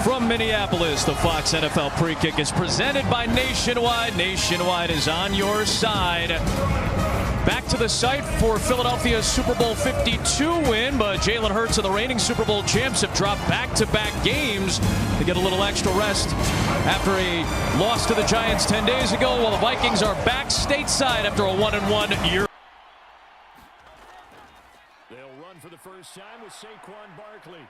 From Minneapolis, the Fox NFL Pre-Kick is presented by Nationwide. Nationwide is on your side. Back to the site for Philadelphia's Super Bowl 52 win, but Jalen Hurts and the reigning Super Bowl champs have dropped back-to-back games to get a little extra rest after a loss to the Giants 10 days ago, while the Vikings are back stateside after a 1-1 year. They'll run for the first time with Saquon Barkley.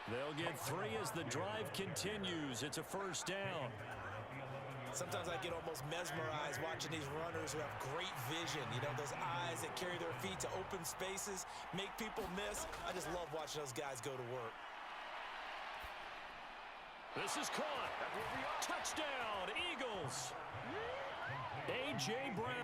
They'll get 3 as the drive continues. It's a first down. Sometimes I get almost mesmerized watching these runners who have great vision. You know, those eyes that carry their feet to open spaces, make people miss. I just love watching those guys go to work. This is caught. Touchdown, Eagles. A.J. Brown.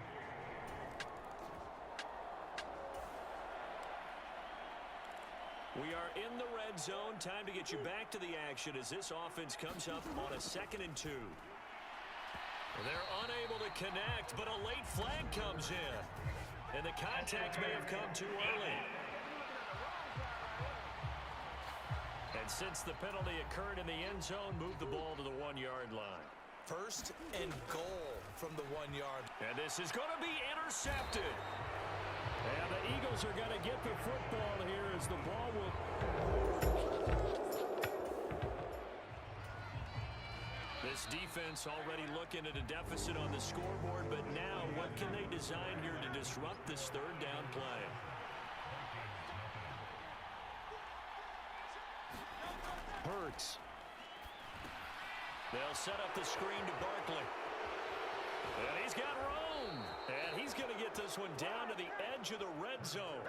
We are in the red zone. Time to get you back to the action as this offense comes up on a 2nd and 2. They're unable to connect, but a late flag comes in. And the contact may have come too early. And since the penalty occurred in the end zone, move the ball to the 1-yard line. 1st and goal from the 1-yard. And this is going to be intercepted. And the Eagles are going to get the football here as the ball will... This defense already looking at a deficit on the scoreboard, but now what can they design here to disrupt this 3rd down play? Hurts. They'll set up the screen to Barkley. And he's got room. And he's going to get this one down to the edge of the red zone.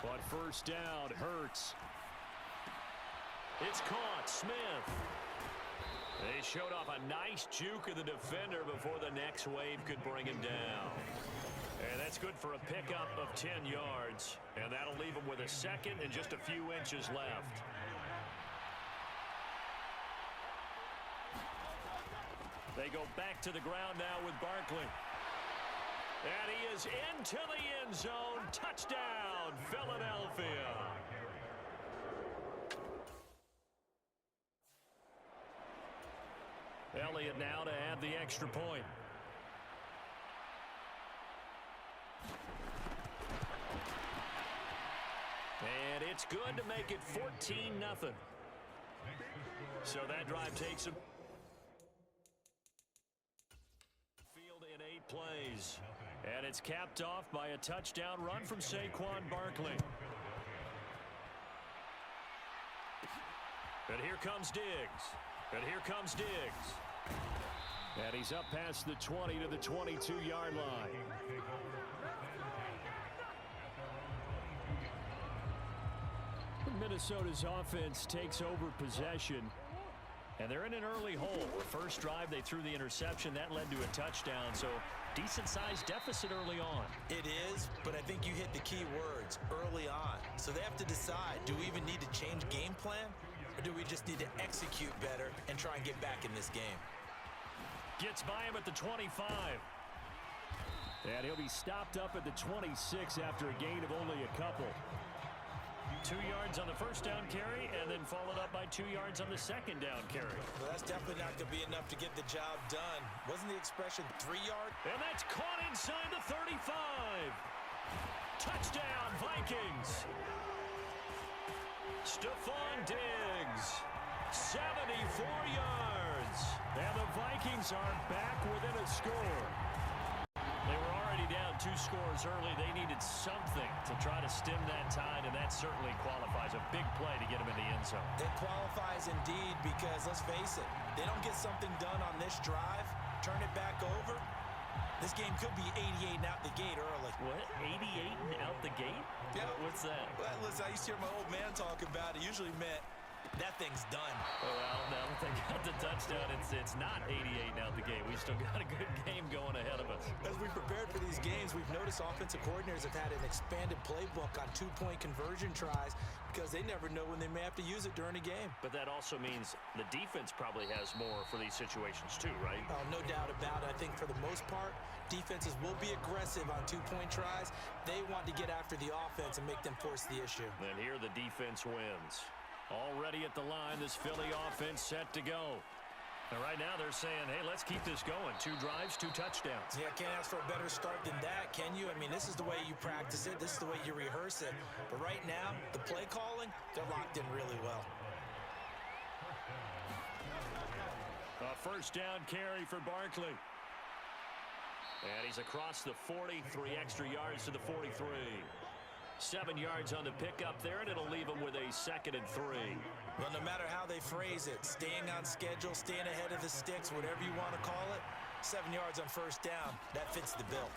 But first down, Hurts. It's caught. Smith. They showed off a nice juke of the defender before the next wave could bring him down. And that's good for a pickup of 10 yards. And that'll leave him with a 2nd and just a few inches left. They go back to the ground now with Barkley. And he is into the end zone. Touchdown, Philadelphia. Elliott now to add the extra point. And it's good to make it 14-0. So that drive takes him field in 8 plays. And it's capped off by a touchdown run from Saquon Barkley. And here comes Diggs. And here comes Diggs. And he's up past the 20 to the 22-yard line. Minnesota's offense takes over possession. And they're in an early hole. First drive, they threw the interception. That led to a touchdown. So decent-sized deficit early on. It is, but I think you hit the key words, early on. So they have to decide, do we even need to change game plan? Or do we just need to execute better and try and get back in this game? Gets by him at the 25. And he'll be stopped up at the 26 after a gain of only a couple. 2 yards on the first down carry, and then followed up by 2 yards on the second down carry. Well, that's definitely not going to be enough to get the job done. Wasn't the expression 3 yards? And that's caught inside the 35. Touchdown, Vikings. Stephon Diggs, 74 yards. And the Vikings are back within a score. They were already down 2 scores early. They needed something to try to stem that tide, and that certainly qualifies. A big play to get them in the end zone. It qualifies indeed because, let's face it, they don't get something done on this drive, turn it back over. This game could be 88 and out the gate early. What? 88 and out the gate? Yeah. What's that? Well, listen, I used to hear my old man talk about it. Usually meant that thing's done. Well, now that they got the touchdown, it's not 88 now at the game. We've still got a good game going ahead of us. As we prepared for these games, we've noticed offensive coordinators have had an expanded playbook on two-point conversion tries because they never know when they may have to use it during a game. But that also means the defense probably has more for these situations too, right? Oh, no doubt about it. I think for the most part, defenses will be aggressive on two-point tries. They want to get after the offense and make them force the issue. And here the defense wins. Already at the line, this Philly offense set to go. And right now they're saying, hey, let's keep this going. 2 drives, 2 touchdowns. Yeah, can't ask for a better start than that, can you? I mean, this is the way you practice it. This is the way you rehearse it. But right now, the play calling, they're locked in really well. A first down carry for Barkley. And he's across the 40, 3 extra yards to the 43. 7 yards on the pickup there, and it'll leave him with a 2nd and 3. Well, no matter how they phrase it, staying on schedule, staying ahead of the sticks, whatever you want to call it, 7 yards on first down, that fits the bill.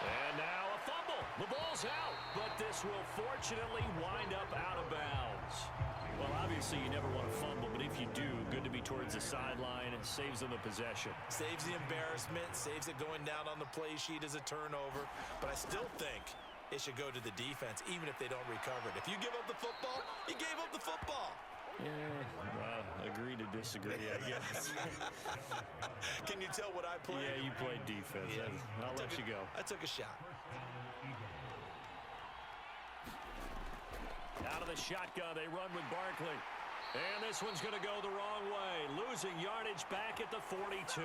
And now a fumble. The ball's out, but this will fortunately wind up out of bounds. Well, obviously you never want to fumble, but if you do, good to be towards the sideline. It saves them the possession. Saves the embarrassment, saves it going down on the play sheet as a turnover. But I still think it should go to the defense, even if they don't recover it. If you give up the football, you gave up the football. Yeah, agree to disagree, I guess. Can you tell what I played? Yeah, you played defense. Yeah. I'll let you go. I took a shot. Out of the shotgun, they run with Barkley. And this one's going to go the wrong way. Losing yardage back at the 42.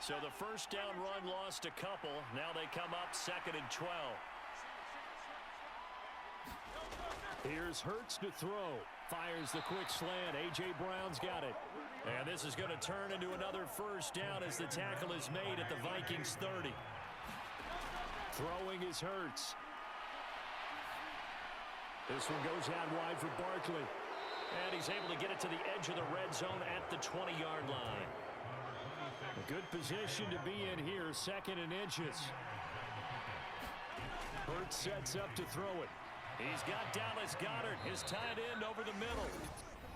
So the first down run lost a couple. Now they come up 2nd and 12. Here's Hurts to throw. Fires the quick slant. A.J. Brown's got it. And this is going to turn into another first down as the tackle is made at the Vikings 30. Throwing is Hurts. This one goes out wide for Barkley. And he's able to get it to the edge of the red zone at the 20-yard line. A good position to be in here, 2nd and inches. Hurts sets up to throw it. He's got Dallas Goedert, his tight end, over the middle.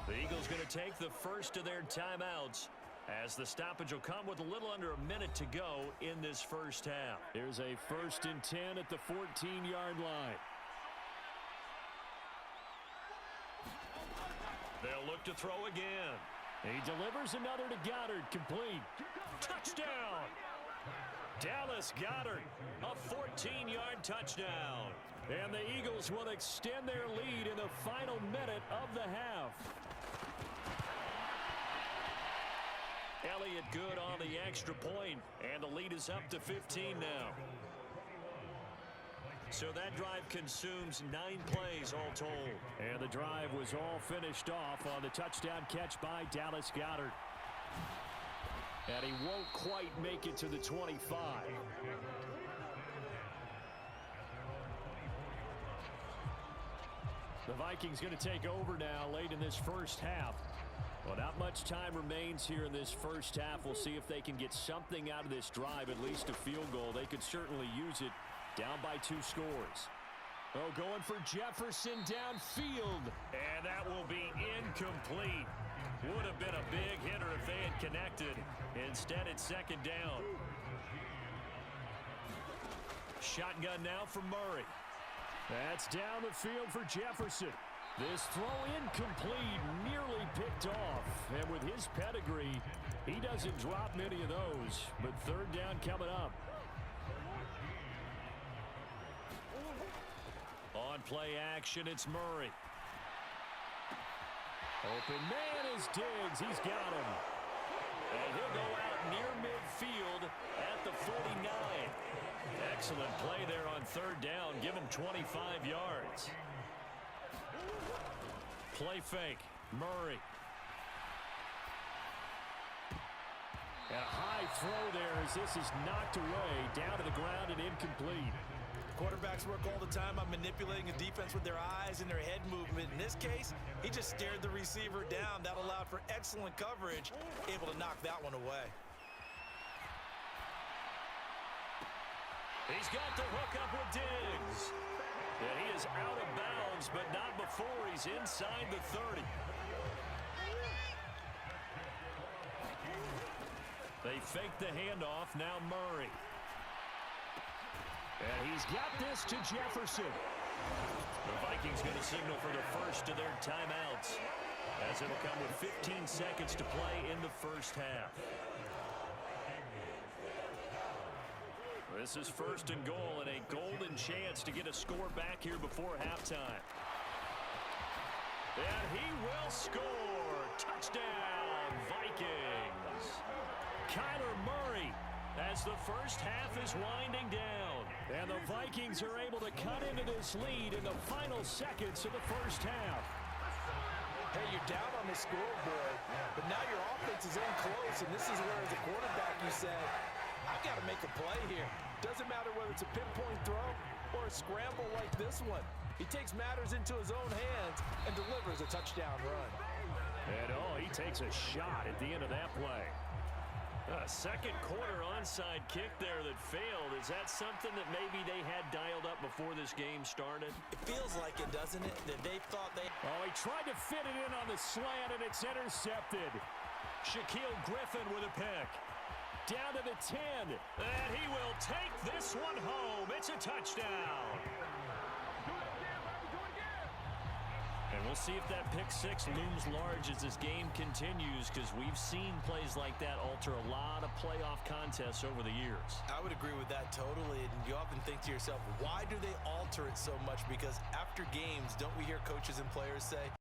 The Eagles going to take the first of their timeouts, as the stoppage will come with a little under a minute to go in this first half. Here's a 1st and 10 at the 14-yard line. They'll look to throw again. He delivers another to Goedert, complete. Touchdown! Dallas Goedert, a 14-yard touchdown. And the Eagles will extend their lead in the final minute of the half. Elliott good on the extra point, and the lead is up to 15 now. So that drive consumes 9 plays all told. And the drive was all finished off on the touchdown catch by Dallas Goedert. And he won't quite make it to the 25. The Vikings going to take over now late in this first half. Well, not much time remains here in this first half. We'll see if they can get something out of this drive, at least a field goal. They could certainly use it. Down by 2 scores. Oh, going for Jefferson downfield. And that will be incomplete. Would have been a big hitter if they had connected. Instead, it's 2nd down. Shotgun now for Murray. That's down the field for Jefferson. This throw incomplete, nearly picked off. And with his pedigree, he doesn't drop many of those. But 3rd down coming up. On play action, it's Murray. Open man is Diggs. He's got him. And he'll go out near midfield at the 49. Excellent play there on 3rd down. Give him 25 yards. Play fake. Murray. And a high throw there as this is knocked away. Down to the ground and incomplete. Quarterbacks work all the time on manipulating a defense with their eyes and their head movement. In this case, he just stared the receiver down. That allowed for excellent coverage, able to knock that one away. He's got the hook up with Diggs. And he is out of bounds, but not before he's inside the 30. They fake the handoff. Now Murray. And he's got this to Jefferson. The Vikings going to signal for the first of their timeouts, as it'll come with 15 seconds to play in the first half. This is first and goal and a golden chance to get a score back here before halftime. And he will score. Touchdown, Vikings. Kyler Murray as the first half is winding down. And the Vikings are able to cut into this lead in the final seconds of the first half. Hey, you're down on the scoreboard, but now your offense is in close, and this is where, as a quarterback, you say, I've got to make a play here. Doesn't matter whether it's a pinpoint throw or a scramble like this one. He takes matters into his own hands and delivers a touchdown run. And, he takes a shot at the end of that play. A second quarter onside kick there that failed. Is that something that maybe they had dialed up before this game started? It feels like it, doesn't it? That they thought they... He tried to fit it in on the slant, and it's intercepted. Shaquille Griffin with a pick. Down to the 10. And he will take this one home. It's a touchdown. And we'll see if that pick six looms large as this game continues, because we've seen plays like that alter a lot of playoff contests over the years. I would agree with that totally, and you often think to yourself, why do they alter it so much? Because after games, don't we hear coaches and players say,